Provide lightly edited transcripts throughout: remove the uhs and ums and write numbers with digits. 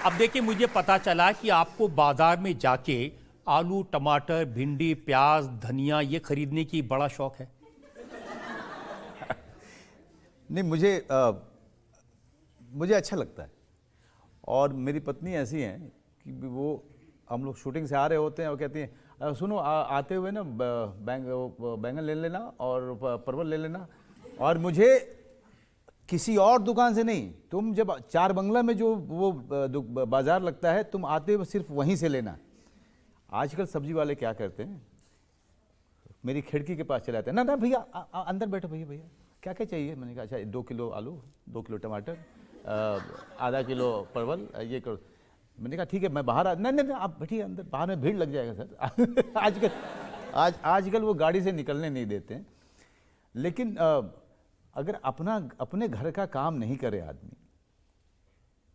अब देखिए, मुझे पता चला कि आपको बाजार में जाके आलू, टमाटर, भिंडी, प्याज, धनिया ये खरीदने की बड़ा शौक है। नहीं, मुझे अच्छा लगता है। और मेरी पत्नी ऐसी है कि वो, हम लोग शूटिंग से आ रहे होते हैं और कहती हैं सुनो आते हुए ना बैंगन ले लेना और परवल ले लेना, और मुझे किसी और दुकान से नहीं, तुम जब चार बंगला में जो वो बाजार लगता है, तुम आते हुए सिर्फ वहीं से लेना। आजकल सब्जी वाले क्या करते हैं, मेरी खिड़की के पास चले आते हैं, ना ना भैया अंदर बैठो, भैया भैया क्या क्या चाहिए। मैंने कहा अच्छा 2 किलो आलू, 2 किलो टमाटर, आधा किलो परवल, ये करो। मैंने कहा ठीक है, मैं बाहर नहीं नहीं आप बैठिए अंदर, बाहर में भीड़ लग जाएगा सर। आजकल वो गाड़ी से निकलने नहीं देते हैं। लेकिन अगर अपने घर का काम नहीं करे आदमी,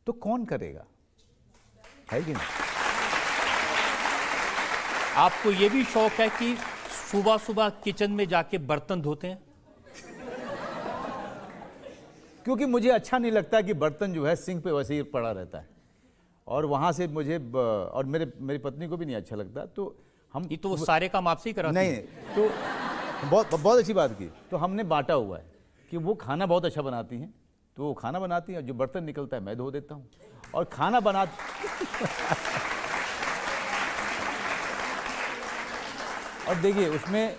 तो कौन करेगा, है कि नहीं? आपको ये भी शौक है कि सुबह सुबह किचन में जाके बर्तन धोते हैं? क्योंकि मुझे अच्छा नहीं लगता कि बर्तन जो है सिंक पे वैसे ही पड़ा रहता है, और वहाँ से मुझे और मेरी पत्नी को भी नहीं अच्छा लगता। तो हम ये तो वो सारे काम आपसे ही कराते हैं। नहीं, तो बहुत अच्छी बात की। तो हमने बांटा हुआ है कि वो खाना बहुत अच्छा बनाती हैं, तो वो खाना बनाती हैं, जो बर्तन निकलता है मैं धो देता हूँ। और खाना बना और देखिए उसमें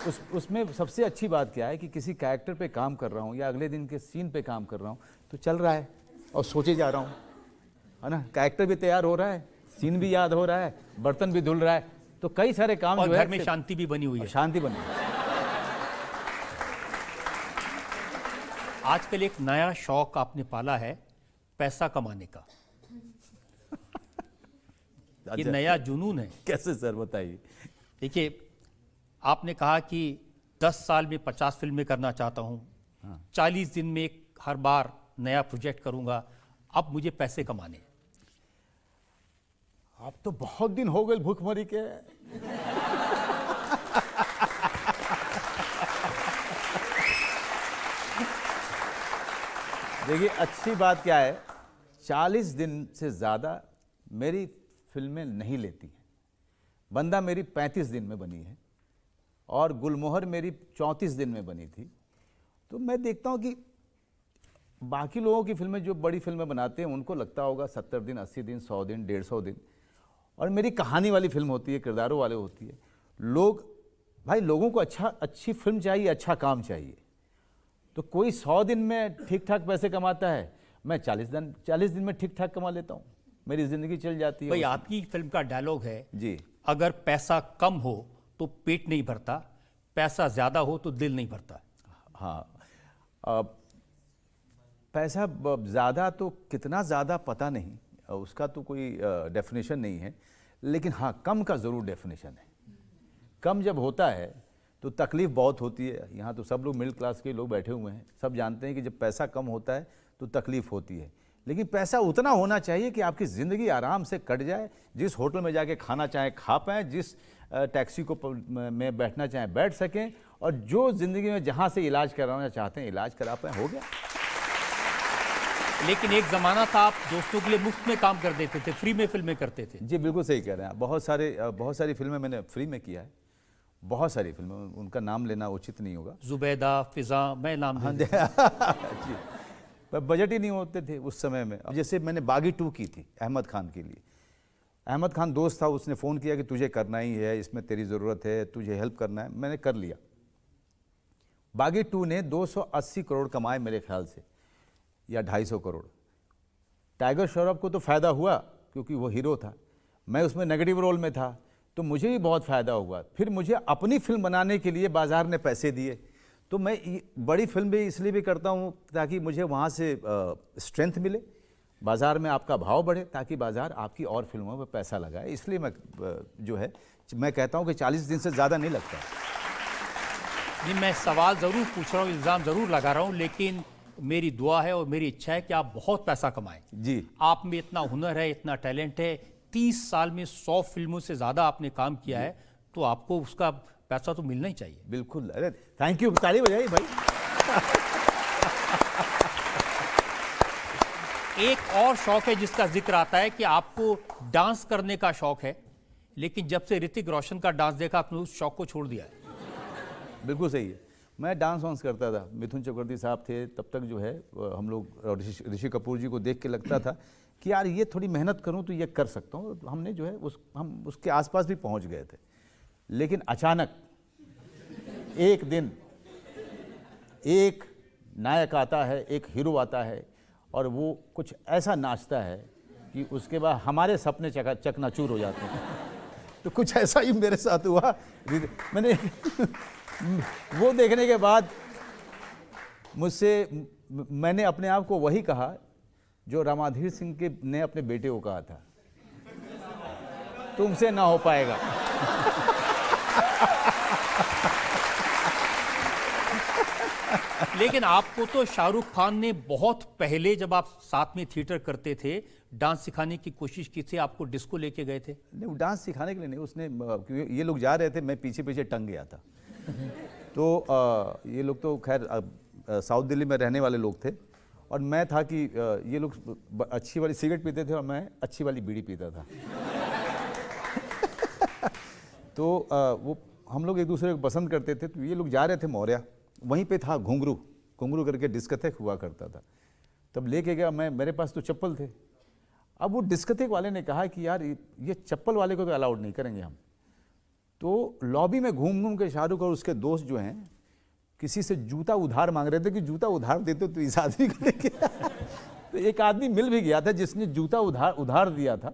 सबसे अच्छी बात क्या है कि किसी कैरेक्टर पे काम कर रहा हूँ या अगले दिन के सीन पे काम कर रहा हूँ, तो चल रहा है और सोचे जा रहा हूँ, है ना। कैरेक्टर भी तैयार हो रहा है, सीन भी याद हो रहा है, बर्तन भी धुल रहा है, तो कई सारे काम और जो है घर में शांति भी बनी हुई है। शांति बनी है। आजकल एक नया शौक आपने पाला है, पैसा कमाने का। ये नया जुनून है। कैसे सर, बताइए। देखिए, आपने कहा कि 10 साल में 50 फिल्में करना चाहता हूँ, 40 दिन में हर बार नया प्रोजेक्ट करूंगा, अब मुझे पैसे कमाने। आप तो बहुत दिन हो गए भूखमरी के। देखिए अच्छी बात क्या है, 40 दिन से ज़्यादा मेरी फिल्में नहीं लेती हैं। बंदा मेरी 35 दिन में बनी है और गुलमोहर मेरी 34 दिन में बनी थी। तो मैं देखता हूँ कि बाकी लोगों की फिल्में, जो बड़ी फिल्में बनाते हैं, उनको लगता होगा 70 दिन, 80 दिन, 100 दिन, 150 दिन, और मेरी कहानी वाली फिल्म होती है, किरदारों वाले होती है। लोगों को अच्छी फिल्म चाहिए, अच्छा काम चाहिए। तो कोई 100 दिन में ठीक ठाक पैसे कमाता है, मैं 40 दिन में ठीक ठाक कमा लेता हूँ, मेरी जिंदगी चल जाती है। भाई, आपकी फिल्म का डायलॉग है जी, अगर पैसा कम हो तो पेट नहीं भरता, पैसा ज्यादा हो तो दिल नहीं भरता। हाँ, पैसा ज़्यादा तो कितना ज़्यादा पता नहीं, उसका तो कोई डेफिनेशन नहीं है, लेकिन हाँ कम का ज़रूर डेफिनेशन है। कम जब होता है तो तकलीफ़ बहुत होती है। यहाँ तो सब लोग मिडिल क्लास के लोग बैठे हुए हैं, सब जानते हैं कि जब पैसा कम होता है तो तकलीफ़ होती है। लेकिन पैसा उतना होना चाहिए कि आपकी ज़िंदगी आराम से कट जाए, जिस होटल में जाके खाना चाहें खा पाएँ, जिस टैक्सी को में बैठना चाहें बैठ सकें, और जो ज़िंदगी में जहाँ से इलाज कराना चाहते हैं इलाज करा पाएँ, हो गया। लेकिन एक ज़माना था आप दोस्तों के लिए मुफ्त में काम कर देते थे, फ्री में फिल्में करते थे। जी बिल्कुल सही कह रहे हैं आप। बहुत सारी फिल्में मैंने फ्री में किया है, बहुत सारी फिल्में, उनका नाम लेना उचित नहीं होगा। जुबैदा, फिजा, मैं नाम हाँ जी, पर बजट ही नहीं होते थे उस समय में। अब जैसे मैंने बागी 2 की थी अहमद खान के लिए। अहमद खान दोस्त था, उसने फ़ोन किया कि तुझे करना ही है, इसमें तेरी ज़रूरत है, तुझे हेल्प करना है। मैंने कर लिया। बागी 2 ने 280 करोड़ कमाए मेरे ख्याल से, या 250 करोड़। टाइगर श्रॉफ को तो फ़ायदा हुआ क्योंकि वो हीरो था, मैं उसमें नेगेटिव रोल में था, तो मुझे भी बहुत फ़ायदा हुआ। फिर मुझे अपनी फिल्म बनाने के लिए बाज़ार ने पैसे दिए, तो मैं बड़ी फिल्म भी इसलिए भी करता हूँ ताकि मुझे वहाँ से स्ट्रेंथ मिले, बाज़ार में आपका भाव बढ़े, ताकि बाज़ार आपकी और फिल्मों में पैसा लगाए। इसलिए मैं कहता हूँ कि 40 दिन से ज़्यादा नहीं लगता। नहीं, मैं सवाल ज़रूर पूछ रहा हूँ, इल्ज़ाम ज़रूर लगा रहा हूँ, लेकिन मेरी दुआ है और मेरी इच्छा है कि आप बहुत पैसा कमाएं। जी, आप में इतना हुनर है, इतना टैलेंट है, 30 साल में 100 फिल्मों से ज़्यादा आपने काम किया है, तो आपको उसका पैसा तो मिलना ही चाहिए। बिल्कुल। अरे थैंक यू, ताली बजाइए भाई। एक और शौक है जिसका जिक्र आता है कि आपको डांस करने का शौक है, लेकिन जब से ऋतिक रोशन का डांस देखा आपने उस शौक को छोड़ दिया है। बिल्कुल सही है। मैं डांस वांस करता था, मिथुन चक्रवर्ती साहब थे तब तक जो है हम लोग ऋषि कपूर जी को देख के लगता था कि यार ये थोड़ी मेहनत करूं तो ये कर सकता हूं। हमने जो है हम उसके आसपास भी पहुंच गए थे। लेकिन अचानक एक दिन एक नायक आता है, एक हीरो आता है और वो कुछ ऐसा नाचता है कि उसके बाद हमारे सपने चकनाचूर हो जाते हैं। तो कुछ ऐसा ही मेरे साथ हुआ। मैंने वो देखने के बाद मैंने अपने आप को वही कहा जो रामाधीर सिंह के ने अपने बेटे को कहा था, तुमसे ना हो पाएगा। लेकिन आपको तो शाहरुख खान ने बहुत पहले, जब आप साथ में थिएटर करते थे, डांस सिखाने की कोशिश की थी, आपको डिस्को लेके गए थे। नहीं, वो डांस सिखाने के लिए नहीं, उसने क्योंकि ये लोग जा रहे थे, मैं पीछे पीछे टंग गया था। तो ये लोग तो खैर साउथ दिल्ली में रहने वाले लोग थे और मैं था कि ये लोग अच्छी वाली सिगरेट पीते थे और मैं अच्छी वाली बीड़ी पीता था। तो वो हम लोग एक दूसरे को पसंद करते थे। तो ये लोग जा रहे थे मौर्या, वहीं पे था घुंघरू करके डिस्कोथेक हुआ करता था। तब लेके गया मैं, मेरे पास तो चप्पल थे। अब वो डिस्कोथेक वाले ने कहा कि यार ये चप्पल वाले को तो अलाउड नहीं करेंगे हम। तो लॉबी में घूम घूम के शाहरुख और उसके दोस्त जो हैं किसी से जूता उधार मांग रहे थे कि जूता उधार देते तो इस आदमी को लेके। तो एक आदमी मिल भी गया था जिसने जूता उधार दिया था।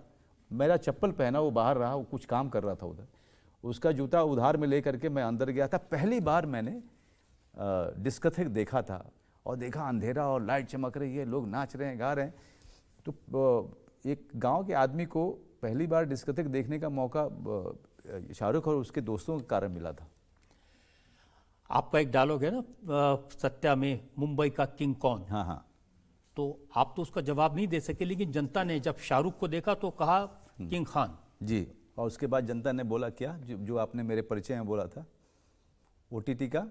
मेरा चप्पल पहना, वो बाहर रहा, वो कुछ काम कर रहा था उधर। उसका जूता उधार में ले करके मैं अंदर गया था। पहली बार मैंने डिस्कोथेक देखा था और देखा अंधेरा और लाइट चमक रही है, लोग नाच रहे हैं, गा रहे हैं। तो एक गांव के आदमी को पहली बार डिस्कोथेक देखने का मौका शाहरुख और उसके दोस्तों के कारण मिला था। आपका एक डायलॉग है ना सत्या में, मुंबई का किंग कौन। हाँ हाँ। तो आप तो उसका जवाब नहीं दे सके, लेकिन जनता ने जब शाहरुख को देखा तो कहा किंग खान जी। और उसके बाद जनता ने बोला क्या, जो आपने मेरे परिचय में बोला था, OTT का।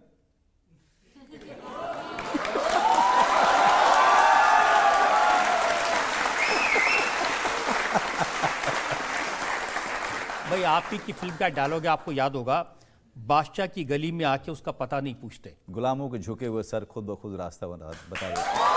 भाई आप ही की फिल्म का डायलॉग है, आपको याद होगा, बादशाह की गली में आके उसका पता नहीं पूछते, गुलामों के झुके हुए सर खुद ब खुद रास्ता बता देते।